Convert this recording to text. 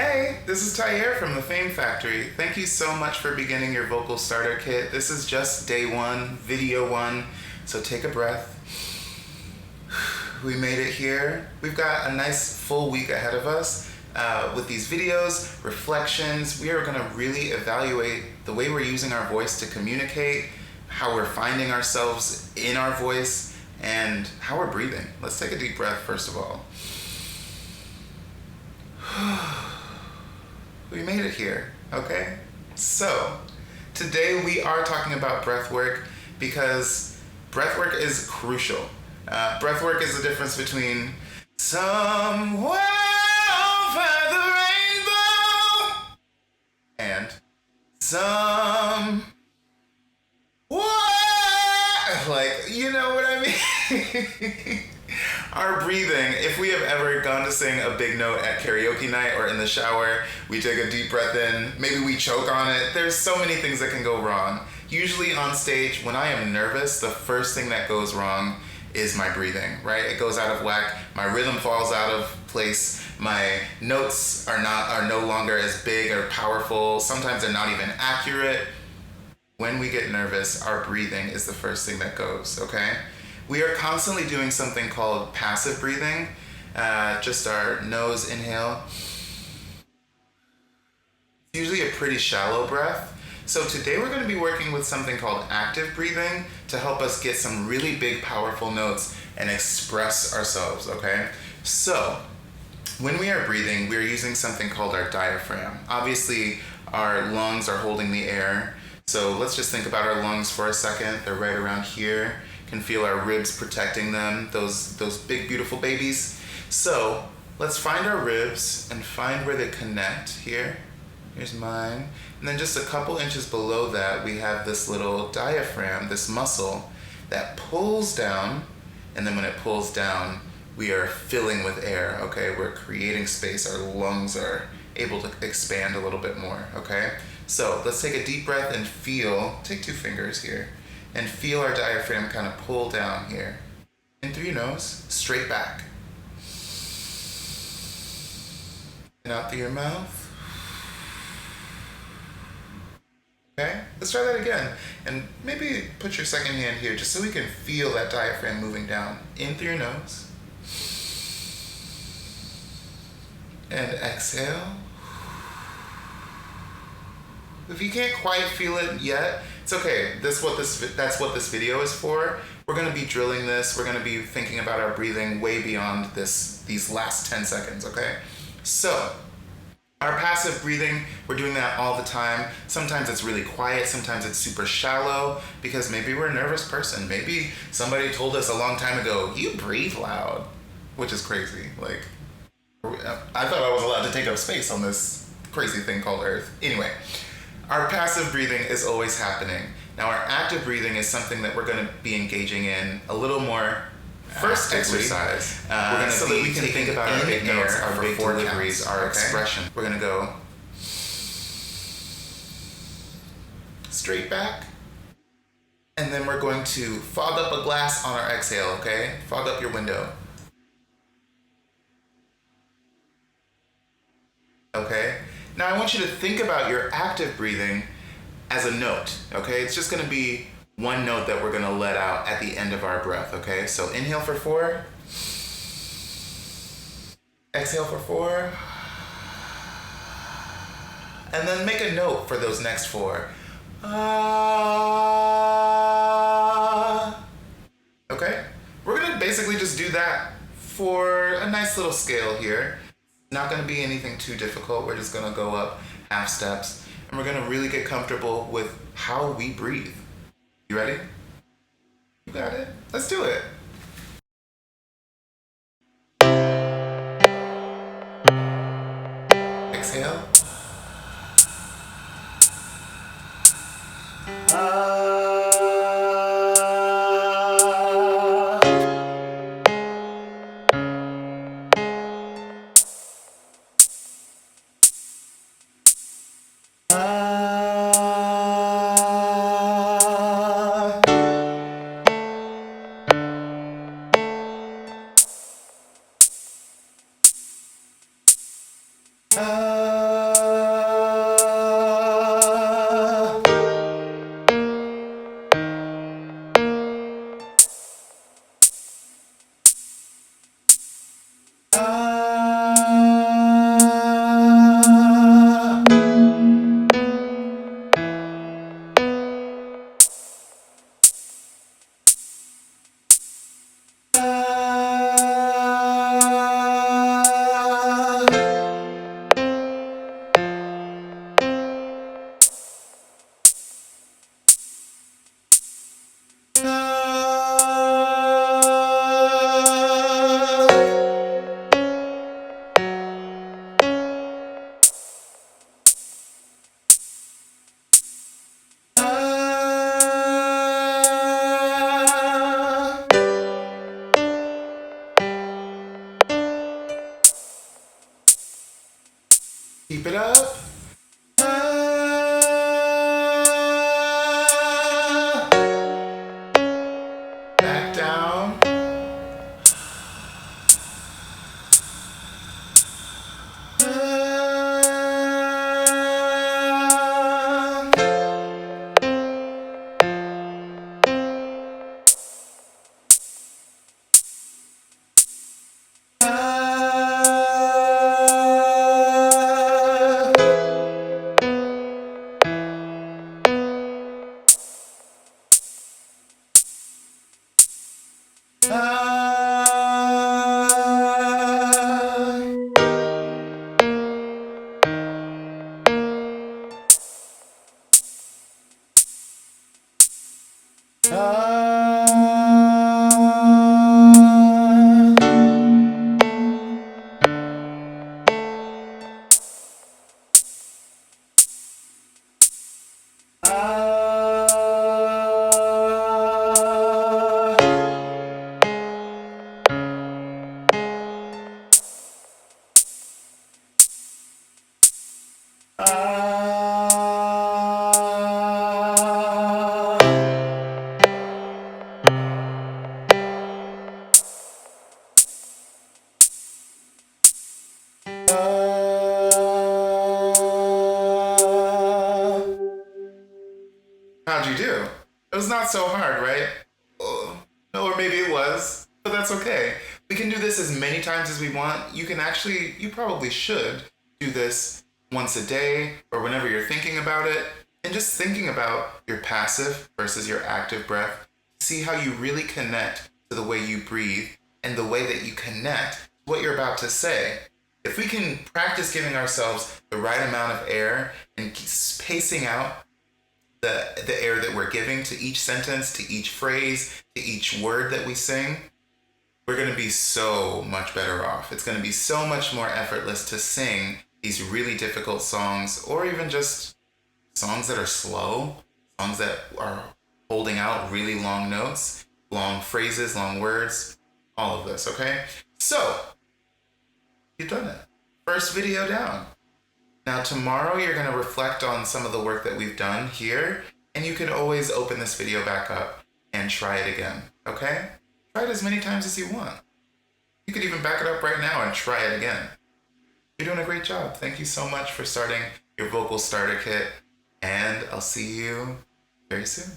Hey, this is Thair from the Fame Factory. Thank you so much for beginning your vocal starter kit. This is just day one, video one, so take a breath. We made it here. We've got a nice full week ahead of us with these videos, reflections. We are gonna really evaluate the way we're using our voice to communicate, how we're finding ourselves in our voice, and how we're breathing. Let's take a deep breath first of all. We made it here, okay? So, today we are talking about breath work because breath work is crucial. Breath work is the difference between somewhere over the rainbow and some like, you know what I mean? Our breathing, if we have ever gone to sing a big note at karaoke night or in the shower, we take a deep breath in, maybe we choke on it. There's so many things that can go wrong. Usually on stage, when I am nervous, the first thing that goes wrong is my breathing, right? It goes out of whack, my rhythm falls out of place, my notes are no longer as big or powerful, sometimes they're not even accurate. When we get nervous, our breathing is the first thing that goes, okay? We are constantly doing something called passive breathing, just our nose inhale. It's usually a pretty shallow breath. So today we're going to be working with something called active breathing to help us get some really big, powerful notes and express ourselves, okay? So when we are breathing, we are using something called our diaphragm. Obviously, our lungs are holding the air. So let's just think about our lungs for a second. They're right around here. Can feel our ribs protecting them, those big beautiful babies. So let's find our ribs and find where they connect here. Here's mine. And then just a couple inches below that, we have this little diaphragm, this muscle that pulls down. And then when it pulls down, we are filling with air, okay? We're creating space. Our lungs are able to expand a little bit more, okay? So let's take a deep breath and feel, take 2 fingers here, and feel our diaphragm kind of pull down here. In through your nose, straight back. And out through your mouth. Okay, let's try that again. And maybe put your second hand here just so we can feel that diaphragm moving down. In through your nose. And exhale. If you can't quite feel it yet, it's okay. That's what this video is for. We're gonna be drilling this. We're gonna be thinking about our breathing way beyond these last 10 seconds, okay? So, our passive breathing, we're doing that all the time. Sometimes it's really quiet, sometimes it's super shallow, because maybe we're a nervous person. Maybe somebody told us a long time ago, you breathe loud, which is crazy. Like, I thought I was allowed to take up space on this crazy thing called Earth. Anyway. Our passive breathing is always happening. Now our active breathing is something that we're going to be engaging in a little more first exercise. We're going to so that we can think about our big notes, our big deliveries, our expression. We're going to go straight back, and then we're going to fog up a glass on our exhale, okay? Fog up your window. Okay? Now I want you to think about your active breathing as a note, okay? It's just gonna be one note that we're gonna let out at the end of our breath, okay? So inhale for 4. Exhale for 4. And then make a note for those next 4. Okay? We're gonna basically just do that for a nice little scale here. Not going to be anything too difficult. We're just going to go up half steps and we're going to really get comfortable with how we breathe. You ready? You got it. Let's do it. Exhale. Ah. Keep it up. Back down. How'd you do? It was not so hard, right? Oh, or maybe it was, but that's okay. We can do this as many times as we want. You probably should do this once a day or whenever you're thinking about it. And just thinking about your passive versus your active breath. See how you really connect to the way you breathe and the way that you connect to what you're about to say. If we can practice giving ourselves the right amount of air and pacing out the air that we're giving to each sentence, to each phrase, to each word that we sing, we're going to be so much better off. It's going to be so much more effortless to sing these really difficult songs, or even just songs that are slow, songs that are holding out really long notes, long phrases, long words, all of this, okay? So, you've done it. First video down. Now tomorrow you're going to reflect on some of the work that we've done here, and you can always open this video back up and try it again, okay? Try it as many times as you want. You could even back it up right now and try it again. You're doing a great job. Thank you so much for starting your vocal starter kit, and I'll see you very soon.